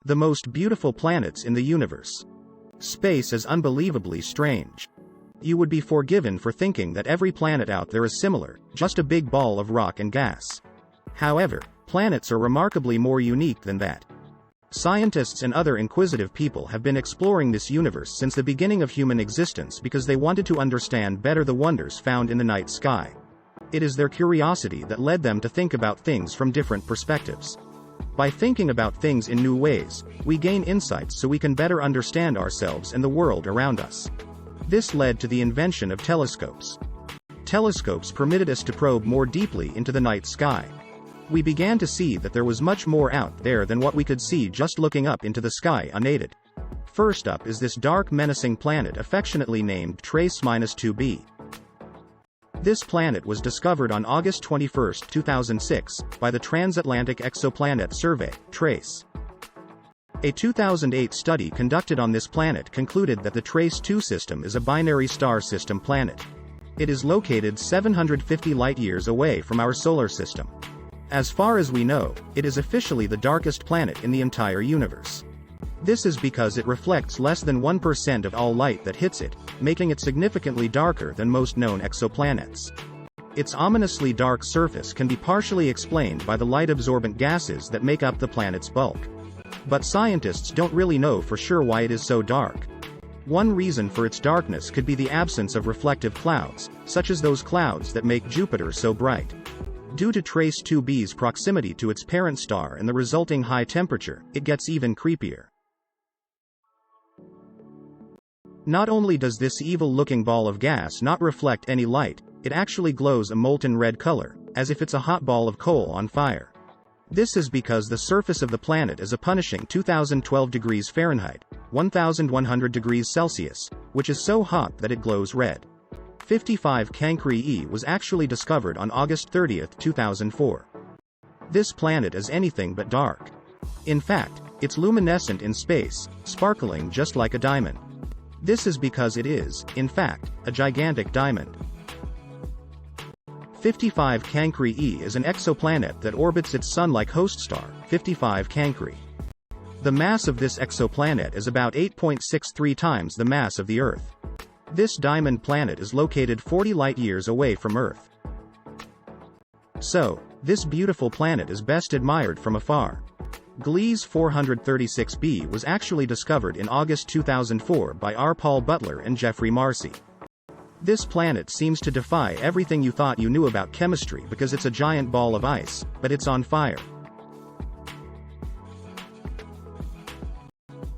The most beautiful planets in the universe. Space is unbelievably strange. You would be forgiven for thinking that every planet out there is similar, just a big ball of rock and gas. However, planets are remarkably more unique than that. Scientists and other inquisitive people have been exploring this universe since the beginning of human existence because they wanted to understand better the wonders found in the night sky. It is their curiosity that led them to think about things from different perspectives. By thinking about things in new ways, we gain insights so we can better understand ourselves and the world around us. This led to the invention of telescopes. Telescopes permitted us to probe more deeply into the night sky. We began to see that there was much more out there than what we could see just looking up into the sky unaided. First up is this dark menacing planet affectionately named TRACE-2b. This planet was discovered on August 21, 2006, by the Transatlantic Exoplanet Survey, TRACE. A 2008 study conducted on this planet concluded that the TRACE-2 system is a binary star system planet. It is located 750 light-years away from our solar system. As far as we know, it is officially the darkest planet in the entire universe. This is because it reflects less than 1% of all light that hits it, making it significantly darker than most known exoplanets. Its ominously dark surface can be partially explained by the light-absorbent gases that make up the planet's bulk. But scientists don't really know for sure why it is so dark. One reason for its darkness could be the absence of reflective clouds, such as those clouds that make Jupiter so bright. Due to TRACE-2b's proximity to its parent star and the resulting high temperature, it gets even creepier. Not only does this evil-looking ball of gas not reflect any light, it actually glows a molten red color, as if it's a hot ball of coal on fire. This is because the surface of the planet is a punishing 2012 degrees Fahrenheit, 1100 degrees Celsius, which is so hot that it glows red. 55 Cancri e was actually discovered on August 30, 2004. This planet is anything but dark. In fact, it's luminescent in space, sparkling just like a diamond. This is because it is, in fact, a gigantic diamond. 55 Cancri e is an exoplanet that orbits its Sun-like host star, 55 Cancri. The mass of this exoplanet is about 8.63 times the mass of the Earth. This diamond planet is located 40 light-years away from Earth. So, this beautiful planet is best admired from afar. Gliese 436b was actually discovered in August 2004 by R. Paul Butler and Geoffrey Marcy. This planet seems to defy everything you thought you knew about chemistry because it's a giant ball of ice, but it's on fire.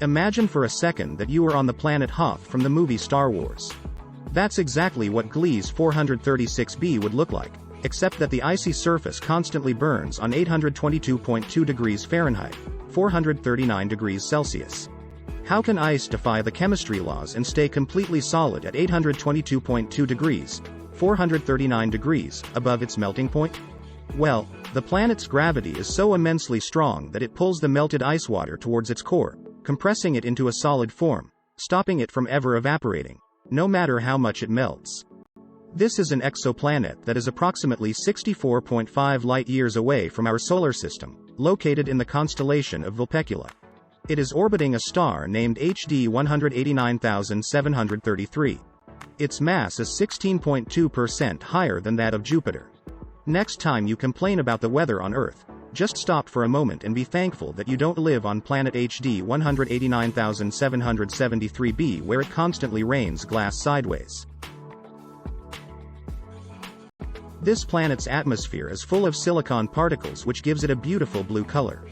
Imagine for a second that you were on the planet Hoth from the movie Star Wars. That's exactly what Gliese 436b would look like, except that the icy surface constantly burns on 822.2 degrees Fahrenheit, 439 degrees Celsius. How can ice defy the chemistry laws and stay completely solid at 822.2 degrees, 439 degrees, above its melting point? Well, the planet's gravity is so immensely strong that it pulls the melted ice water towards its core, compressing it into a solid form, stopping it from ever evaporating, no matter how much it melts. This is an exoplanet that is approximately 64.5 light-years away from our solar system, located in the constellation of Vulpecula. It is orbiting a star named HD 189733. Its mass is 16.2% higher than that of Jupiter. Next time you complain about the weather on Earth, just stop for a moment and be thankful that you don't live on planet HD 189773b where it constantly rains glass sideways. This planet's atmosphere is full of silicon particles which gives it a beautiful blue color.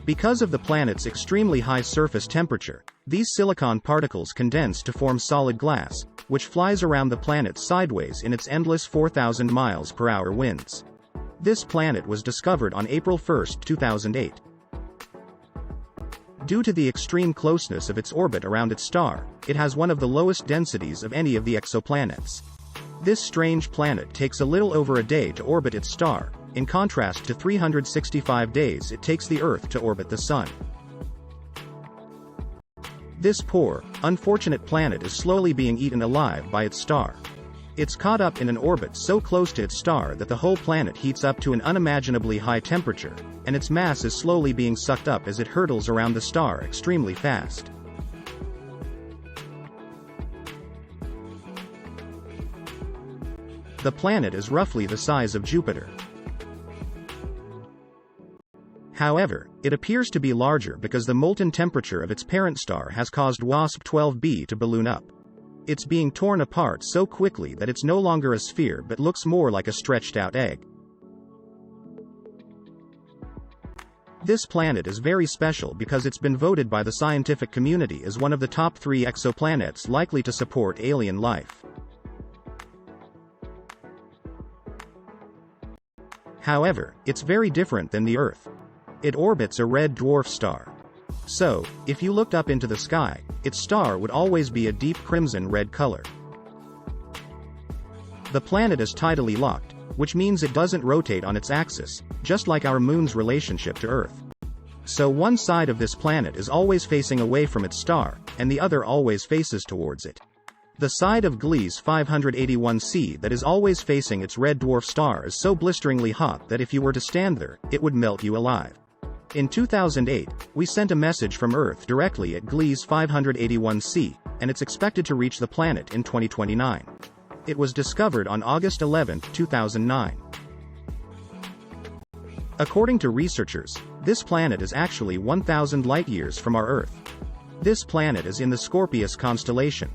Because of the planet's extremely high surface temperature, these silicon particles condense to form solid glass, which flies around the planet sideways in its endless 4,000 miles per hour winds. This planet was discovered on April 1, 2008. Due to the extreme closeness of its orbit around its star, it has one of the lowest densities of any of the exoplanets. This strange planet takes a little over a day to orbit its star, in contrast to 365 days it takes the Earth to orbit the Sun. This poor, unfortunate planet is slowly being eaten alive by its star. It's caught up in an orbit so close to its star that the whole planet heats up to an unimaginably high temperature, and its mass is slowly being sucked up as it hurtles around the star extremely fast. The planet is roughly the size of Jupiter. However, it appears to be larger because the molten temperature of its parent star has caused WASP-12b to balloon up. It's being torn apart so quickly that it's no longer a sphere but looks more like a stretched-out egg. This planet is very special because it's been voted by the scientific community as one of the top 3 exoplanets likely to support alien life. However, it's very different than the Earth. It orbits a red dwarf star. So, if you looked up into the sky, its star would always be a deep crimson red color. The planet is tidally locked, which means it doesn't rotate on its axis, just like our moon's relationship to Earth. So one side of this planet is always facing away from its star, and the other always faces towards it. The side of Gliese 581c that is always facing its red dwarf star is so blisteringly hot that if you were to stand there, it would melt you alive. In 2008, we sent a message from Earth directly at Gliese 581c, and it's expected to reach the planet in 2029. It was discovered on August 11, 2009. According to researchers, this planet is actually 1,000 light-years from our Earth. This planet is in the Scorpius constellation.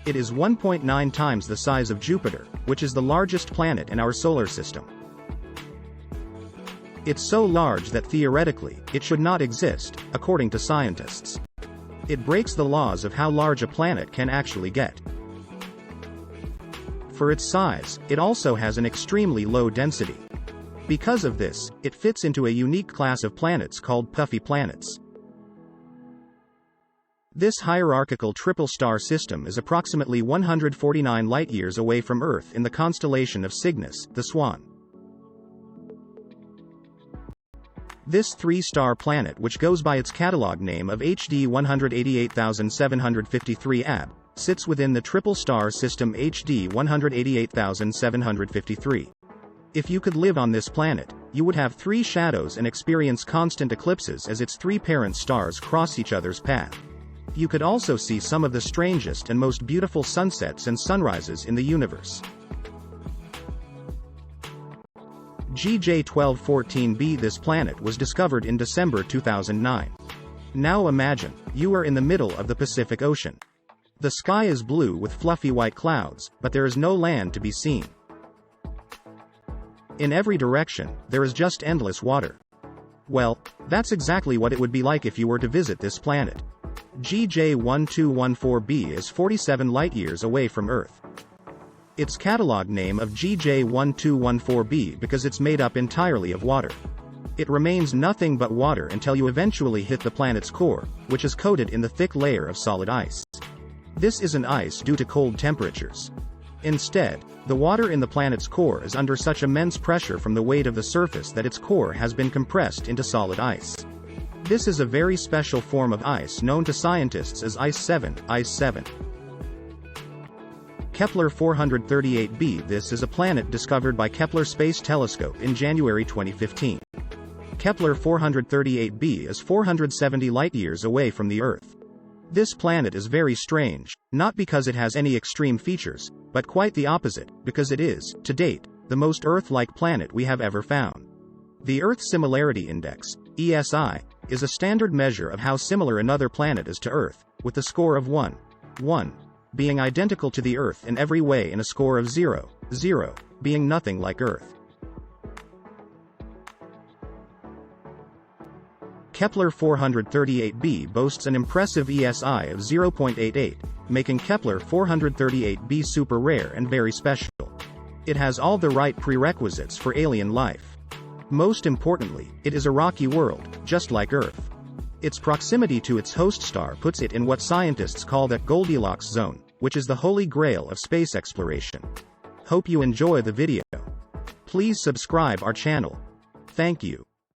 It is 1.9 times the size of Jupiter, which is the largest planet in our solar system. It's so large that theoretically, it should not exist, according to scientists. It breaks the laws of how large a planet can actually get. For its size, it also has an extremely low density. Because of this, it fits into a unique class of planets called puffy planets. This hierarchical triple star system is approximately 149 light-years away from Earth in the constellation of Cygnus, the Swan. This 3-star planet, which goes by its catalog name of HD 188753 AB, sits within the triple star system HD 188753. If you could live on this planet, you would have 3 shadows and experience constant eclipses as its 3 parent stars cross each other's path. You could also see some of the strangest and most beautiful sunsets and sunrises in the universe. GJ1214b. This planet was discovered in December 2009. Now imagine, you are in the middle of the Pacific Ocean. The sky is blue with fluffy white clouds, but there is no land to be seen. In every direction, there is just endless water. Well, that's exactly what it would be like if you were to visit this planet. GJ1214b is 47 light-years away from Earth. Its catalog name of GJ1214b because it's made up entirely of water. It remains nothing but water until you eventually hit the planet's core, which is coated in the thick layer of solid ice. This isn't ice due to cold temperatures. Instead, the water in the planet's core is under such immense pressure from the weight of the surface that its core has been compressed into solid ice. This is a very special form of ice known to scientists as Ice 7, Ice 7. Kepler 438b. This is a planet discovered by Kepler Space Telescope in January 2015. Kepler 438b is 470 light-years away from the Earth. This planet is very strange, not because it has any extreme features, but quite the opposite, because it is, to date, the most Earth-like planet we have ever found. The Earth Similarity Index, ESI, is a standard measure of how similar another planet is to Earth, with a score of 1 being identical to the Earth in every way and a score of 0 being nothing like Earth. Kepler 438b boasts an impressive ESI of 0.88, making Kepler 438b super rare and very special. It has all the right prerequisites for alien life. Most importantly, it is a rocky world, just like Earth. Its proximity to its host star puts it in what scientists call the Goldilocks zone, which is the holy grail of space exploration. Hope you enjoy the video. Please subscribe our channel. Thank you.